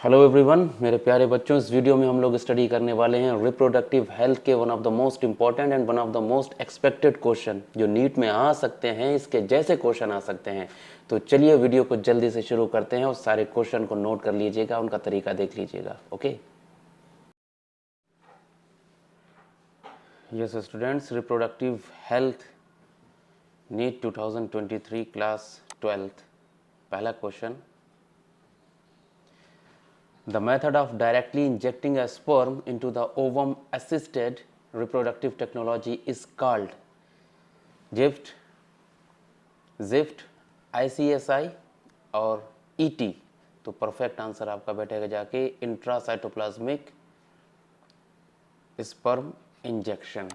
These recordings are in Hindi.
हेलो एवरीवन, मेरे प्यारे बच्चों, इस वीडियो में हम लोग स्टडी करने वाले हैं रिप्रोडक्टिव हेल्थ के one of the most important and one of the most expected question जो नीट में आ सकते हैं, इसके जैसे क्वेश्चन आ सकते हैं। तो चलिए वीडियो को जल्दी से शुरू करते हैं और सारे क्वेश्चन को नोट कर लीजिएगा, उनका तरीका देख लीजिएगा। Okay, yes students, reproductive health NEET 2023 class 12th। पहला क्वेश्चन, the method of directly injecting a sperm into the ovum assisted reproductive technology is called GIFT, ZIFT, ICSI और ET। तो परफेक्ट आंसर आपका बैठेगा जाके intracytoplasmic sperm injection.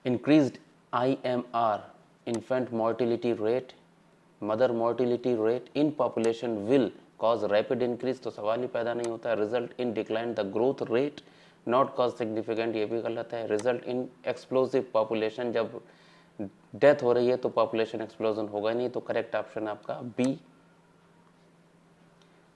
Increased IMR, infant mortality rate, mother mortality rate in population will cause rapid increase, तो सवाल ही पैदा नहीं होता है। Result in decline the growth rate not cause significant, ये भी गलत है। रिजल्ट इन एक्सप्लोसिव पॉपुलेशन, जब डेथ हो रही है तो पॉपुलेशन एक्सप्लोजन होगा नहीं, तो करेक्ट ऑप्शन आपका B.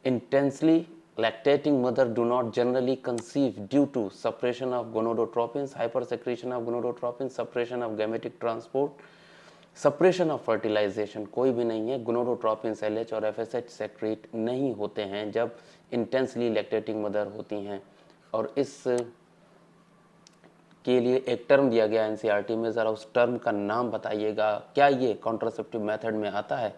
Intensely lactating mother do not generally conceive due to suppression of gonadotropins, hypersecretion of gonadotropins, suppression of gametic transport, suppression of fertilisation कोई भी नहीं है। गोनोडोट्रोपिन LH और FSH सेक्रेट नहीं होते हैं जब इंटेंसली लैक्टेटिंग मदर होती हैं। और इस के लिए एक टर्म दिया गया NCERT में, ज़रा उस टर्म का नाम बताइएगा। क्या ये कॉन्ट्रासेप्टिव मेथड में आता है?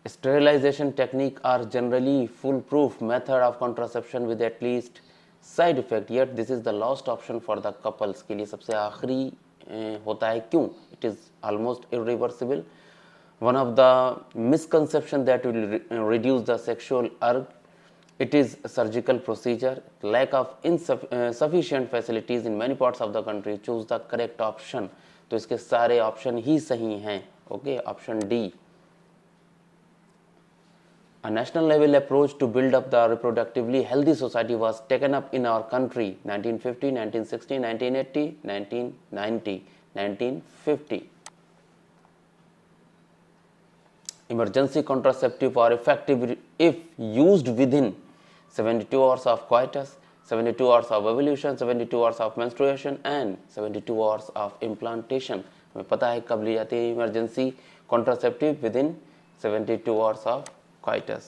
Sterilisation technique are generally foolproof method of contraception with at least side effect, yet this is the last option for the couples. के लिए सबसे आखिरी होता है, क्यों? It is almost irreversible. One of the misconception that will reduce the sexual urge, it is surgical procedure, lack of insufficient facilities in many parts of the country, choose the correct option. तो इसके सारे ऑप्शन ही सही हैं। Okay, option D. A national level approach to build up the reproductively healthy society was taken up in our country 1950, 1960, 1980, 1990, 1950. Emergency contraceptive are effective if used within 72 hours of coitus, 72 hours of ovulation, 72 hours of menstruation and 72 hours of implantation. हमें पता है कब ली जाती है emergency contraceptive, with in 72 hours of coitus.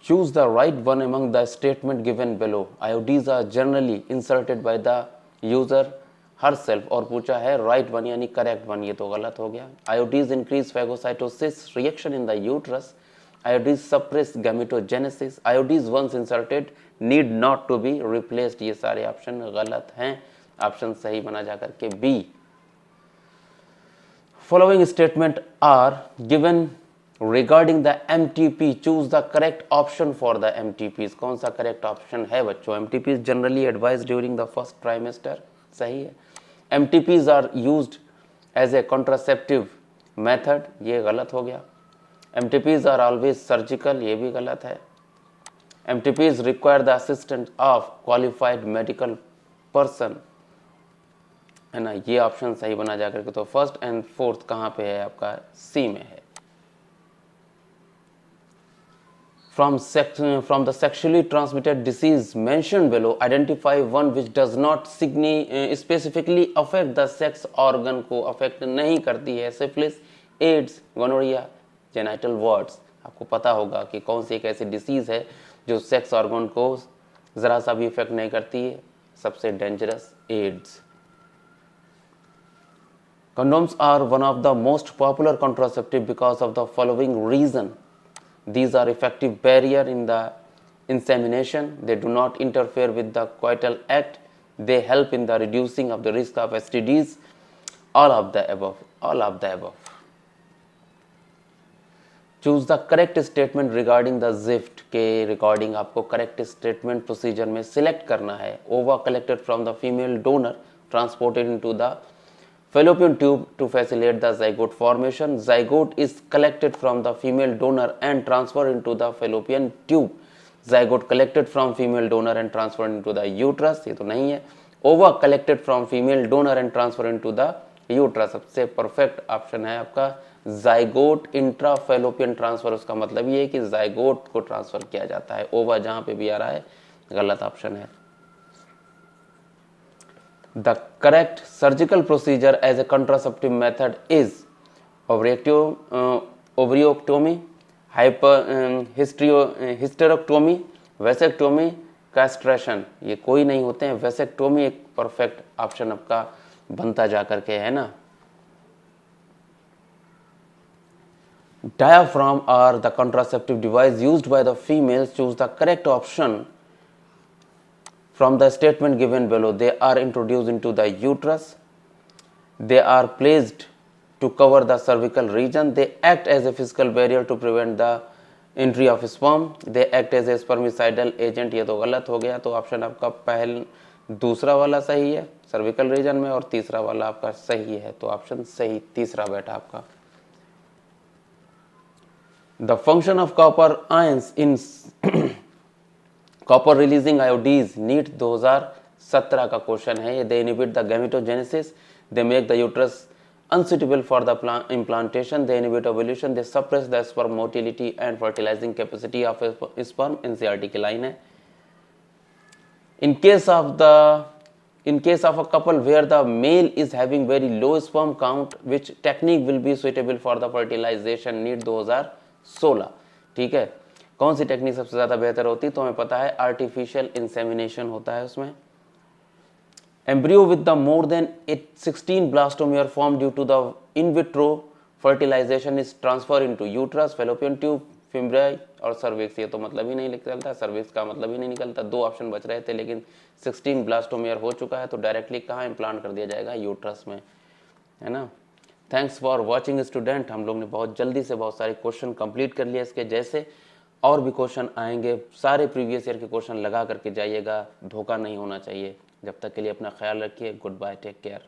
Choose the right one among the statement given below. IUDs are generally inserted by the user herself, और पूछा है right one यानी correct one, ये तो गलत हो गया। IUDs increase phagocytosis reaction in the uterus. IUDs suppress gametogenesis. IUDs once inserted need not to be replaced। ये सारे ऑप्शन गलत हैं। ऑप्शन सही बना जाकर के B. Following statement are given regarding the MTP. Choose the correct option for the MTPs. कौन सा correct option है बच्चों? MTPs generally advised during the first trimester, सही है। MTPs are used as a contraceptive method, ये गलत हो गया। MTPs are always surgical, ये भी गलत है। MTPs require the assistance of qualified medical person, है ना, ये ऑप्शन सही बना जाकर के। तो फर्स्ट एंड फोर्थ कहाँ पे है आपका? सी में है। From the sexually transmitted disease mentioned below, identify one which does not specifically affect the sex organ को अफेक्ट नहीं करती है। Syphilis, AIDS, gonorrhoea, genital warts. आपको पता होगा कि कौन सी एक ऐसी डिसीज है जो सेक्स ऑर्गन को जरा सा भी इफेक्ट नहीं करती है। सबसे dangerous AIDS. Condoms are one of the most popular contraceptive because of the following reason. These are effective barrier in the insemination. They do not interfere with the coital act. They help in the reducing of the risk of STDs. All of the above. All of the above. Choose the correct statement regarding the ZIFT के regarding आपको correct statement procedure में select करना है। Ova collected from the female donor transported into the fallopian tube to facilitate the zygote formation. Zygote is collected from the female donor and transferred into the fallopian tube. Zygote collected from female donor and transferred into the uterus, ये तो नहीं है। Ova collected from female donor and transferred into the uterus सबसे परफेक्ट ऑप्शन है आपका। जाइगोट इंट्राफेलोपियन ट्रांसफर, उसका मतलब ये है कि जाइगोट को ट्रांसफर किया जाता है। ओवा जहां पे भी आ रहा है गलत ऑप्शन है। The correct surgical procedure as a contraceptive method is ovariectomy, hysterectomy, vasectomy, castration. ये कोई नहीं होते हैं। वेसेक्टोमी एक परफेक्ट ऑप्शन आपका बनता जा करके है ना। Diaphragm are the contraceptive device used by the females. Choose the correct option from the statement given below. They are introduced into the uterus. They are placed to cover the cervical region. They act as a physical barrier to prevent the entry of sperm. They act as a spermicidal agent. ये तो गलत हो गया, तो ऑप्शन आपका दूसरा वाला सही है सर्विकल रीजन में, और तीसरा वाला आपका सही है, तो ऑप्शन सही तीसरा बेटा आपका। The function of copper ions in copper releasing iodides NEET 2017 का क्वेश्चन है ये। They inhibit the gametogenesis, they make the uterus unsuitable for the implantation, they inhibit ovulation, they suppress the sperm motility and fertilizing capacity of sperm। NCERT की लाइन है। In case of a couple where the male is having very low sperm count, which technique will be suitable for the fertilization? NEET 2016। ठीक है, कौन सी टेक्निक सबसे ज्यादा बेहतर होती है? तो हमें पता है आर्टिफिशियल इंसेमिनेशन होता है उसमें। Embryo with the more than 16 blastomere form due to the in vitro fertilisation is transfer into uterus, fallopian tube, fimbriae और सर्विक्स। ये तो मतलब ही नहीं निकलता, सर्विक्स का मतलब ही नहीं निकलता। दो ऑप्शन बच रहे थे, लेकिन 16 ब्लास्टोमियर हो चुका है, तो डायरेक्टली कहाँ इम्प्लांट कर दिया जाएगा? यूट्रस में, है ना। Thanks for watching student. हम लोग ने बहुत जल्दी से बहुत सारे क्वेश्चन कंप्लीट कर लिए इसके जैसे, और भी क्वेश्चन आएंगे। सारे प्रीवियस ईयर के क्वेश्चन लगा करके जाइएगा, धोखा नहीं होना चाहिए। जब तक के लिए अपना ख्याल रखिए। Goodbye, take care.